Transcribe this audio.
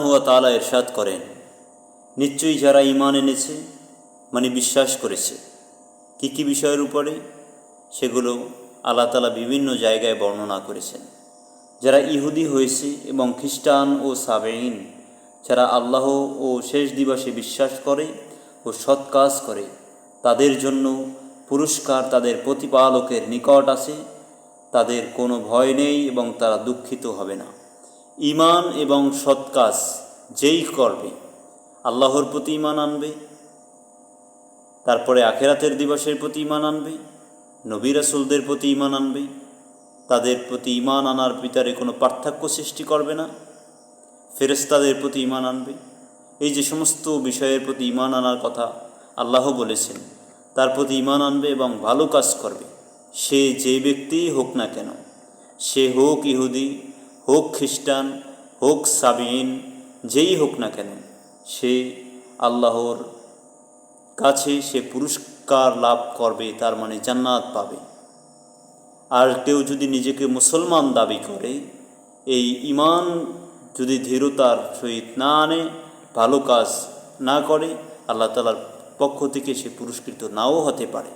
হুয়া তাআলা ইরশাদ করেন, নিশ্চয়ই যারা ঈমান এনেছে মানে বিশ্বাস করেছে, কী বিষয়ের উপরে সেগুলো আল্লাহ তাআলা বিভিন্ন জায়গায় বর্ণনা করেছেন। যারা ইহুদি হয়েছে এবং খ্রিস্টান ও সাবেঈন, যারা আল্লাহ ও শেষ দিবসে বিশ্বাস করে ও সৎ কাজ করে, তাদের জন্য পুরস্কার তাদের প্রতিপালকের নিকট আছে। তাদের কোনো ভয় নেই এবং তারা দুঃখিত হবে না। ঈমান এবং সৎ কাজ যেই করবে, আল্লাহর প্রতি ঈমান আনবে, তারপরে আখিরাতের দিবসের প্রতি ঈমান আনবে, নবী রাসূলদের প্রতি ঈমান আনবে, তাদের প্রতি ঈমান আনার ভিতরে কোনো পার্থক্য সৃষ্টি করবে না, ফেরেশতাদের প্রতি ঈমান আনবে। এই যে সমস্ত বিষয়ের প্রতি ঈমান আনার কথা আল্লাহ বলেছেন, তার প্রতি ঈমান আনবে এবং ভালো কাজ করবে। সে যে ব্যক্তিই হোক না কেন, সে হোক ইহুদি, হোক খ্রিস্টান, হোক সাবিঈন, যেই হোক না কেন, সে আল্লাহর কাছে সে পুরস্কার লাভ করবে, তার মানে জান্নাত পাবে। আর কেউ যদি নিজেকে মুসলমান দাবি করে, এই ঈমান যদি দৃঢ়তার সহিত না আনে, ভালো কাজ না করে, আল্লাহ তাআলার পক্ষ থেকে সে পুরস্কৃত নাও হতে পারে।